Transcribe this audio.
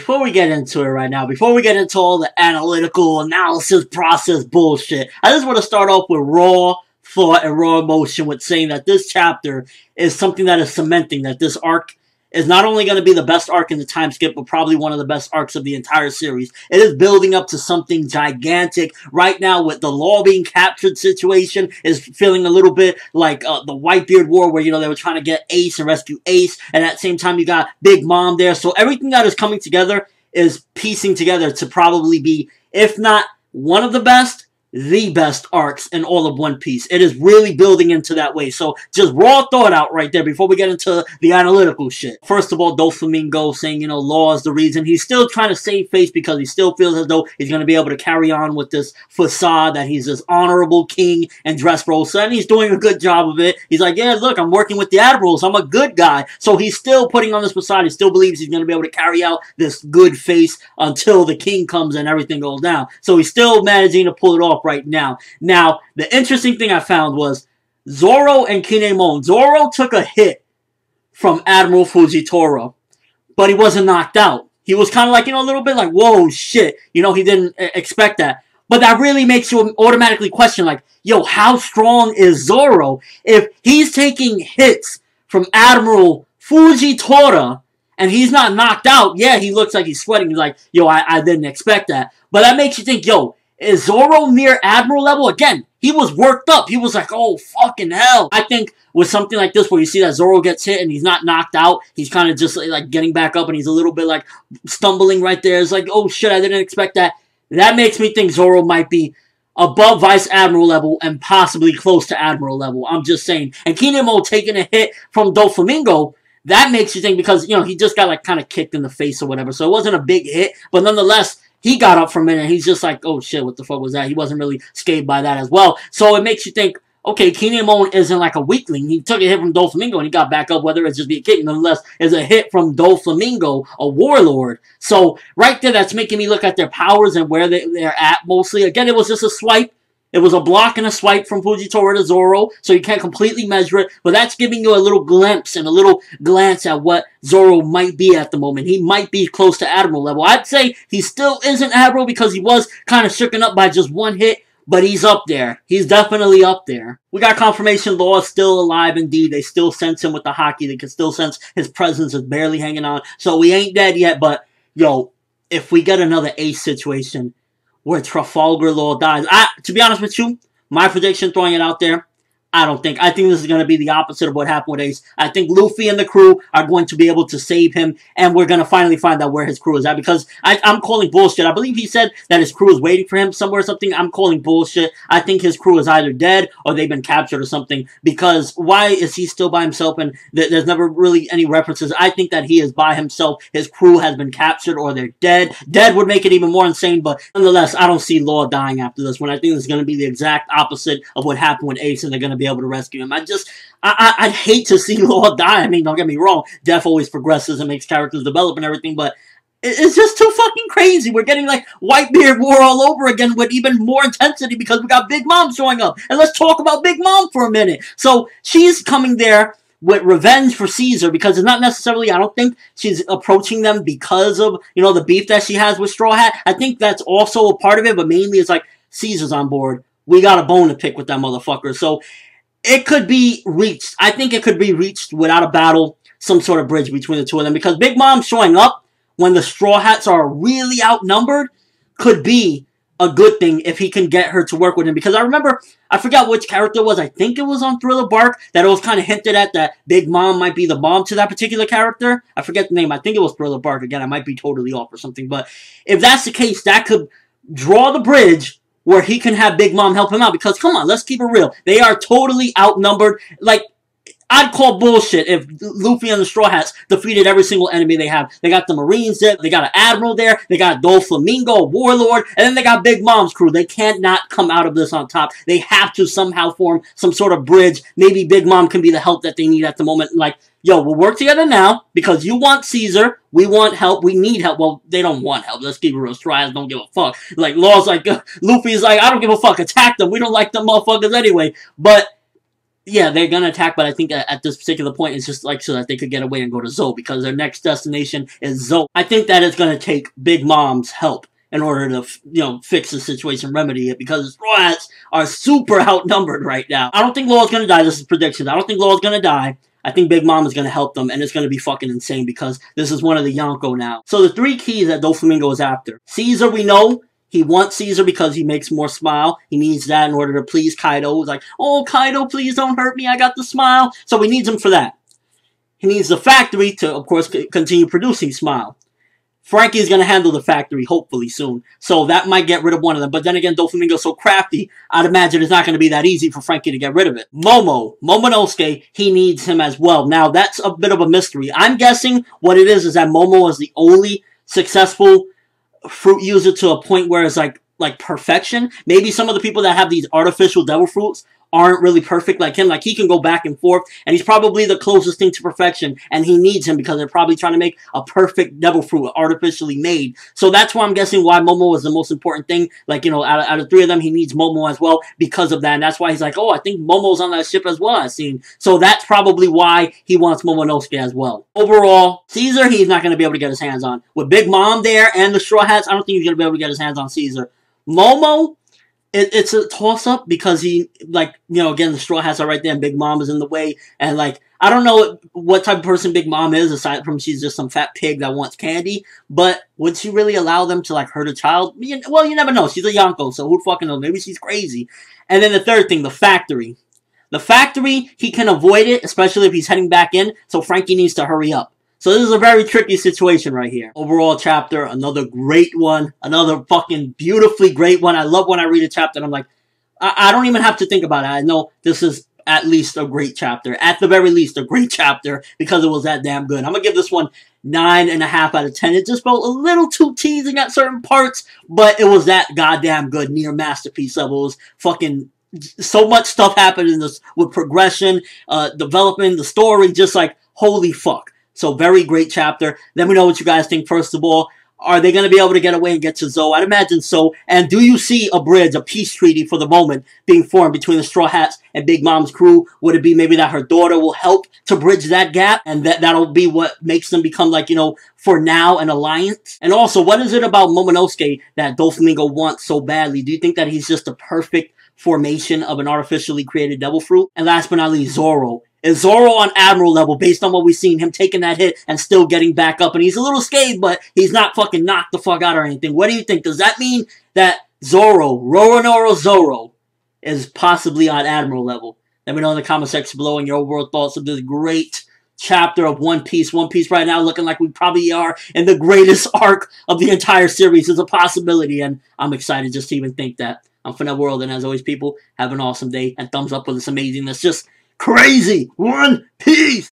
before we get into it right now, before we get into all the analytical analysis process bullshit, I just want to start off with raw thought and raw emotion with saying that this chapter is something that is cementing that this arc is not only going to be the best arc in the time skip, but probably one of the best arcs of the entire series. It is building up to something gigantic. Right now, with the Law being captured situation, is feeling a little bit like the Whitebeard War, where, they were trying to get Ace and rescue Ace, and at the same time, you got Big Mom there. So everything that is coming together is piecing together to probably be, if not one of the best, the best arcs in all of One Piece. It is really building into that way. So just raw thought out right there before we get into the analytical shit. First of all, Doflamingo saying, Law is the reason. He's still trying to save face because he still feels as though he's going to be able to carry on with this facade that he's this honorable king and Dressrosa, and he's doing a good job of it. He's like, yeah, look, I'm working with the admirals. I'm a good guy. So he's still putting on this facade. He still believes he's going to be able to carry out this good face until the king comes and everything goes down. So he's still managing to pull it off right now. Now, the interesting thing I found was Zoro and Kinemon. Zoro took a hit from Admiral Fujitora, but he wasn't knocked out. He was kind of like, a little bit like, whoa, shit. He didn't expect that. But that really makes you automatically question, like, yo, how strong is Zoro if he's taking hits from Admiral Fujitora and he's not knocked out? Yeah, he looks like he's sweating. He's like, yo, I didn't expect that. But that makes you think, yo, is Zoro near Admiral level? Again, he was worked up. He was like, oh, fucking hell. I think with something like this where you see that Zoro gets hit and he's not knocked out, he's kind of just like getting back up and he's a little bit like stumbling right there. It's like, oh shit, I didn't expect that. That makes me think Zoro might be above Vice Admiral level and possibly close to Admiral level. I'm just saying. And Kinemon taking a hit from Doflamingo, that makes you think because, he just got like kind of kicked in the face or whatever. So it wasn't a big hit, but nonetheless, he got up for a minute, and he's just like, oh shit, what the fuck was that? He wasn't really scathed by that as well. So it makes you think, okay, Kinemon isn't like a weakling. He took a hit from Doflamingo, and he got back up, whether it's just be a kick. Nonetheless, it's a hit from Doflamingo, a warlord. So right there, that's making me look at their powers and where they're at mostly. Again, it was just a swipe. It was a block and a swipe from Fujitora to Zoro, so you can't completely measure it, but that's giving you a little glimpse and a little glance at what Zoro might be at the moment. He might be close to Admiral level. I'd say he still isn't Admiral because he was kind of shooken up by just one hit, but he's up there. He's definitely up there. We got confirmation Law is still alive indeed. They still sense him with the hockey. They can still sense his presence is barely hanging on. So we ain't dead yet, but, yo, if we get another Ace situation where Trafalgar Law dies. To be honest with you, my prediction, throwing it out there, I think this is going to be the opposite of what happened with Ace. I think Luffy and the crew are going to be able to save him, and we're going to finally find out where his crew is at, because I'm calling bullshit. I believe he said that his crew is waiting for him somewhere or something. I'm calling bullshit. I think his crew is either dead or they've been captured or something, because why is he still by himself, and there's never really any references. I think that he is by himself. His crew has been captured or they're dead. Dead would make it even more insane, but nonetheless, I don't see Law dying after this one. I think this is going to be the exact opposite of what happened with Ace, and they're going to be able to rescue him. I'd hate to see Law die. I mean, don't get me wrong. Death always progresses and makes characters develop and everything, but it's just too fucking crazy. We're getting like Whitebeard War all over again with even more intensity because we got Big Mom showing up. And let's talk about Big Mom for a minute. So she's coming there with revenge for Caesar, because it's not necessarily, I don't think she's approaching them because of, the beef that she has with Straw Hat. I think that's also a part of it, but mainly it's like, Caesar's on board. We got a bone to pick with that motherfucker. So it could be reached. I think it could be reached without a battle, some sort of bridge between the two of them, because Big Mom showing up when the Straw Hats are really outnumbered could be a good thing if he can get her to work with him. Because I remember, I forgot which character it was. I think it was on Thriller Bark that it was kind of hinted at that Big Mom might be the mom to that particular character. I forget the name. I think it was Thriller Bark. Again, I might be totally off or something. But if that's the case, that could draw the bridge where he can have Big Mom help him out. Because, come on, let's keep it real. They are totally outnumbered. Like, I'd call bullshit if Luffy and the Straw Hats defeated every single enemy they have. They got the Marines there, they got an Admiral there, they got Doflamingo, a Warlord, and then they got Big Mom's crew. They can't not come out of this on top. They have to somehow form some sort of bridge. Maybe Big Mom can be the help that they need at the moment. Like, yo, we'll work together now because you want Caesar, we want help, we need help. Well, they don't want help. Let's keep it real. Straw Hats don't give a fuck. Like, Law's like, Luffy's like, I don't give a fuck. Attack them. We don't like them motherfuckers anyway. But Yeah, they're gonna attack, but I think at this particular point, it's just like so that they could get away and go to Zoe because their next destination is Zoe. I think that it's gonna take Big Mom's help in order to fix the situation, remedy it, because the Straw Hats are super outnumbered right now. I don't think Law's gonna die. This is predictions. I don't think Law's gonna die. I think Big Mom is going to help them, and it's going to be fucking insane because this is one of the Yonko now. So the 3 keys that Doflamingo is after. Caesar, we know. He wants Caesar because he makes more smile. He needs that in order to please Kaido. He's like, oh, Kaido, please don't hurt me. I got the smile. So he needs him for that. He needs the factory to, of course, continue producing smile. Franky is going to handle the factory, hopefully, soon. So that might get rid of one of them. But then again, Doflamingo's so crafty, I'd imagine it's not going to be that easy for Franky to get rid of it. Momonosuke, he needs him as well. Now, that's a bit of a mystery. I'm guessing what it is that Momo is the only successful fruit user to a point where it's like perfection. Maybe some of the people that have these artificial devil fruits aren't really perfect like him. Like, he can go back and forth, and he's probably the closest thing to perfection, and he needs him because they're probably trying to make a perfect devil fruit artificially made. So that's why I'm guessing why Momo is the most important thing. Like, out of 3 of them, he needs Momo as well because of that, and that's why he's like, oh, I think Momo's on that ship as well, I've seen. So that's probably why he wants Momonosuke as well. Overall, Caesar, he's not going to be able to get his hands on. With Big Mom there and the Straw Hats, I don't think he's going to be able to get his hands on Caesar. Momo, it's a toss-up because he, again, the Straw Hats are right there and Big Mom is in the way. And, I don't know what type of person Big Mom is, aside from she's just some fat pig that wants candy. But would she really allow them to, hurt a child? Well, you never know. She's a Yonko, so who fucking knows? Maybe she's crazy. And then the third thing, the factory. The factory, he can avoid it, especially if he's heading back in, so Franky needs to hurry up. So this is a very tricky situation right here. Overall chapter, another great one. Another fucking beautifully great one. I love when I read a chapter and I'm like, I don't even have to think about it. I know this is at least a great chapter. At the very least, a great chapter because it was that damn good. I'm going to give this one 9.5 out of 10. It just felt a little too teasing at certain parts, but it was that goddamn good, near masterpiece level. It was fucking so much stuff happened in this with progression, development, the story, just like, holy fuck. So, very great chapter. Let me know what you guys think, first of all. Are they going to be able to get away and get to Zoe? I'd imagine so. And do you see a bridge, a peace treaty for the moment, being formed between the Straw Hats and Big Mom's crew? Would it be maybe that her daughter will help to bridge that gap? And that'll be what makes them become, for now, an alliance? And also, what is it about Momonosuke that Doflamingo wants so badly? Do you think that he's just a perfect formation of an artificially created devil fruit? And last but not least, Zoro. Is Zoro on Admiral level based on what we've seen, him taking that hit and still getting back up? And he's a little scathed, but he's not fucking knocked the fuck out or anything. What do you think? Does that mean that Zoro, Roronoa Zoro, is possibly on Admiral level? Let me know in the comment section below and your overall thoughts of this great chapter of One Piece. One Piece right now looking like we probably are in the greatest arc of the entire series. Is a possibility, and I'm excited just to even think that. I'm Finette World, and as always, people, have an awesome day, and thumbs up for this amazingness. Just crazy! One Piece!